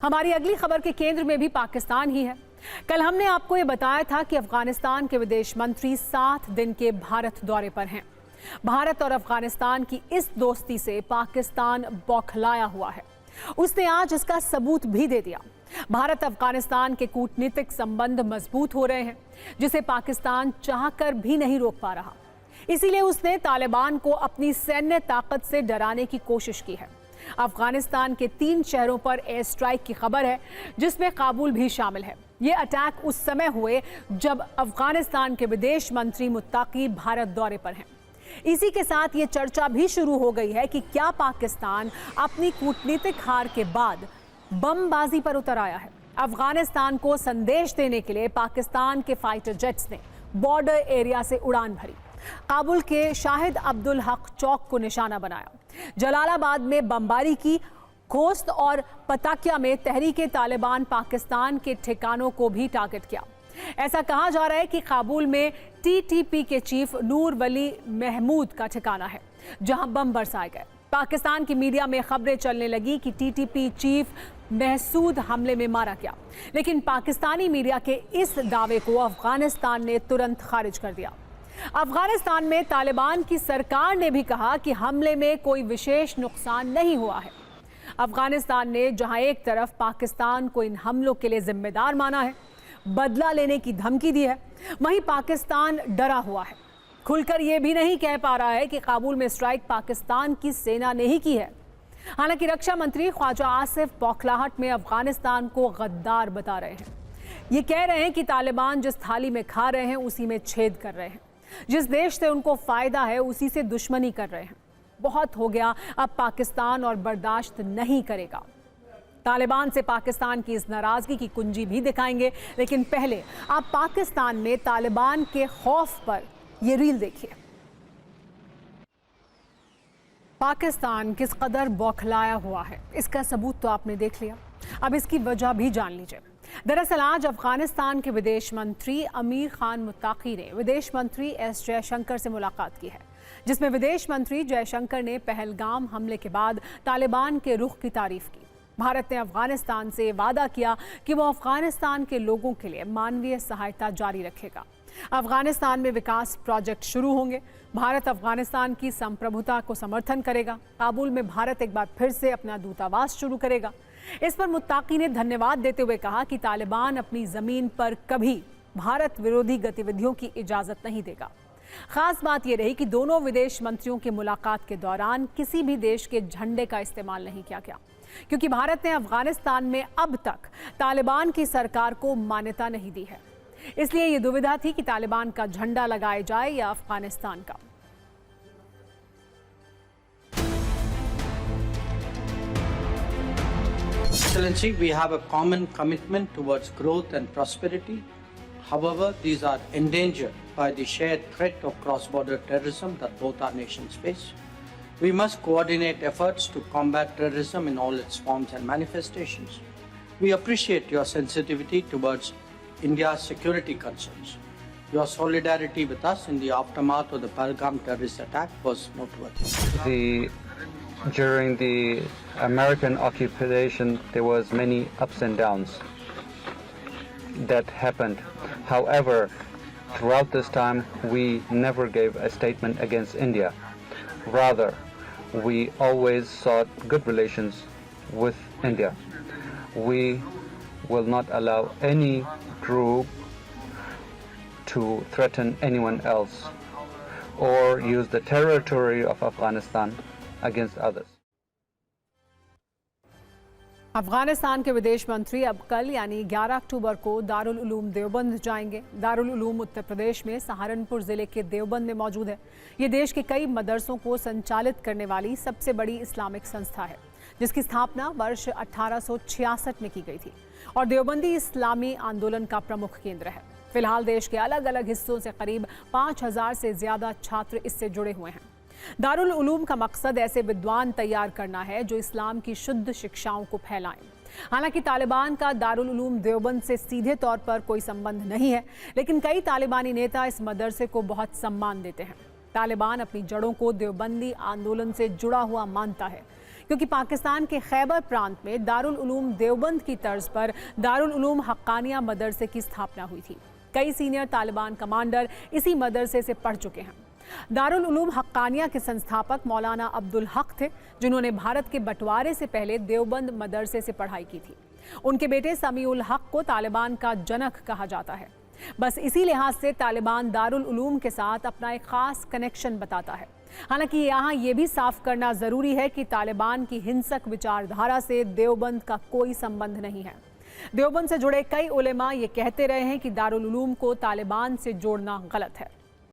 हमारी अगली खबर के केंद्र में भी पाकिस्तान ही है। कल हमने आपको ये बताया था कि अफगानिस्तान के विदेश मंत्री 7 दिन के भारत दौरे पर हैं। भारत और अफगानिस्तान की इस दोस्ती से पाकिस्तान बौखलाया हुआ है। उसने आज इसका सबूत भी दे दिया। भारत अफगानिस्तान के कूटनीतिक संबंध मजबूत हो रहे हैं, जिसे पाकिस्तान चाहकर भी नहीं रोक पा रहा। इसीलिए उसने तालिबान को अपनी सैन्य ताकत से डराने की कोशिश की है। अफगानिस्तान के 3 शहरों पर एयर स्ट्राइक की खबर है, जिसमें काबुल भी शामिल है। ये अटैक उस समय हुए जब अफगानिस्तान के विदेश मंत्री मुत्ताकी भारत दौरे पर हैं। इसी के साथ ये चर्चा भी शुरू हो गई है कि क्या पाकिस्तान अपनी कूटनीतिक हार के बाद बमबाजी पर उतर आया है। अफगानिस्तान को संदेश देने के लिए पाकिस्तान के फाइटर जेट्स ने बॉर्डर एरिया से उड़ान भरी, काबुल के शाहिद अब्दुल हक चौक को निशाना बनाया, जलालाबाद में बमबारी की, खोस्त और पताकिया में तहरीके तालिबान पाकिस्तान के ठिकानों को भी टारगेट किया। ऐसा कहा जा रहा है कि काबुल में टीटीपी के चीफ नूर वली महमूद का ठिकाना है, जहां बम बरसाए गए। पाकिस्तान की मीडिया में खबरें चलने लगी कि टीटीपी चीफ महसूद हमले में मारा गया, लेकिन पाकिस्तानी मीडिया के इस दावे को अफगानिस्तान ने तुरंत खारिज कर दिया। अफगानिस्तान में तालिबान की सरकार ने भी कहा कि हमले में कोई विशेष नुकसान नहीं हुआ है। अफगानिस्तान ने जहां एक तरफ पाकिस्तान को इन हमलों के लिए जिम्मेदार माना है, बदला लेने की धमकी दी है, वहीं पाकिस्तान डरा हुआ है। खुलकर यह भी नहीं कह पा रहा है कि काबुल में स्ट्राइक पाकिस्तान की सेना ने ही की है। हालांकि रक्षा मंत्री ख्वाजा आसिफ बौखलाहट में अफगानिस्तान को गद्दार बता रहे हैं। ये कह रहे हैं कि तालिबान जिस थाली में खा रहे हैं उसी में छेद कर रहे हैं, जिस देश से उनको फायदा है उसी से दुश्मनी कर रहे हैं। बहुत हो गया, अब पाकिस्तान और बर्दाश्त नहीं करेगा। तालिबान से पाकिस्तान की इस नाराजगी की कुंजी भी दिखाएंगे, लेकिन पहले आप पाकिस्तान में तालिबान के खौफ पर ये रील देखिए। पाकिस्तान किस कदर बौखलाया हुआ है, इसका सबूत तो आपने देख लिया। अब इसकी वजह भी जान लीजिए। दरअसल आज अफगानिस्तान के विदेश मंत्री अमीर खान मुत्ताकी ने विदेश मंत्री एस जयशंकर से मुलाकात की है, जिसमें विदेश मंत्री जयशंकर ने पहलगाम हमले के बाद तालिबान के रुख की तारीफ की। भारत ने अफगानिस्तान से वादा किया कि वो अफगानिस्तान के लोगों के लिए मानवीय सहायता जारी रखेगा। अफगानिस्तान में विकास प्रोजेक्ट शुरू होंगे। भारत अफगानिस्तान की संप्रभुता को समर्थन करेगा। काबुल में भारत एक बार फिर से अपना दूतावास शुरू करेगा। इस पर मुत्ताकी ने धन्यवाद देते हुए कहा कि तालिबान अपनी जमीन पर कभी भारत विरोधी गतिविधियों की इजाजत नहीं देगा। खास बात यह रही कि दोनों विदेश मंत्रियों की मुलाकात के दौरान किसी भी देश के झंडे का इस्तेमाल नहीं किया गया, क्योंकि भारत ने अफगानिस्तान में अब तक तालिबान की सरकार को मान्यता नहीं दी है। इसलिए ये दुविधा थी कि तालिबान का झंडा लगाया जाए या अफगानिस्तान का। Excellency, we have a common commitment towards growth and prosperity. However, these are endangered by the shared threat of cross-border terrorism that both our nations face. We must coordinate efforts to combat terrorism in all its forms and manifestations. We appreciate your sensitivity towards India's security concerns. Your solidarity with us in the aftermath of the Pahalgam terrorist attack was noteworthy. During the American occupation, there was many ups and downs that happened. However, throughout this time, we never gave a statement against India. Rather, we always sought good relations with India. We will not allow any group to threaten anyone else or use the territory of Afghanistan against others. Afghanistan के विदेश मंत्री अब कल यानी 11 अक्टूबर को दारुल उलूम देवबंद जाएंगे। दारुल उलूम उत्तर प्रदेश में सहारनपुर जिले के देवबंद में मौजूद है। ये देश के कई मदरसों को संचालित करने वाली सबसे बड़ी इस्लामिक संस्था है, जिसकी स्थापना वर्ष 1866 में की गई थी और देवबंदी इस्लामी आंदोलन का प्रमुख केंद्र है। फिलहाल देश के अलग अलग हिस्सों से करीब 5000 से ज्यादा छात्र इससे जुड़े हुए हैं। दारुल उलूम का मकसद ऐसे विद्वान तैयार करना है जो इस्लाम की शुद्ध शिक्षाओं को फैलाएं। हालांकि तालिबान का दारुल उलूम देवबंद से सीधे तौर पर कोई संबंध नहीं है, लेकिन कई तालिबानी नेता इस मदरसे को बहुत सम्मान देते हैं। तालिबान अपनी जड़ों को देवबंदी आंदोलन से जुड़ा हुआ मानता है, क्योंकि पाकिस्तान के खैबर प्रांत में दारुल उलूम देवबंद की तर्ज पर दारुल उलूम हक्कानिया मदरसे की स्थापना हुई थी। कई सीनियर तालिबान कमांडर इसी मदरसे से पढ़ चुके हैं। दारुल उलूम हक्कानिया के संस्थापक मौलाना अब्दुल हक थे, जिन्होंने भारत के बंटवारे से पहले देवबंद मदरसे से पढ़ाई की थी। उनके बेटे समीउल हक को तालिबान का जनक कहा जाता है। बस इसी लिहाज से तालिबान दारुल उलूम के साथ अपना एक खास कनेक्शन बताता है। हालांकि यहाँ ये भी साफ करना जरूरी है कि तालिबान की हिंसक विचारधारा से देवबंद का कोई संबंध नहीं है। देवबंद से जुड़े कई उलेमा ये कहते रहे हैं कि दारुल उलूम को तालिबान से जोड़ना गलत है।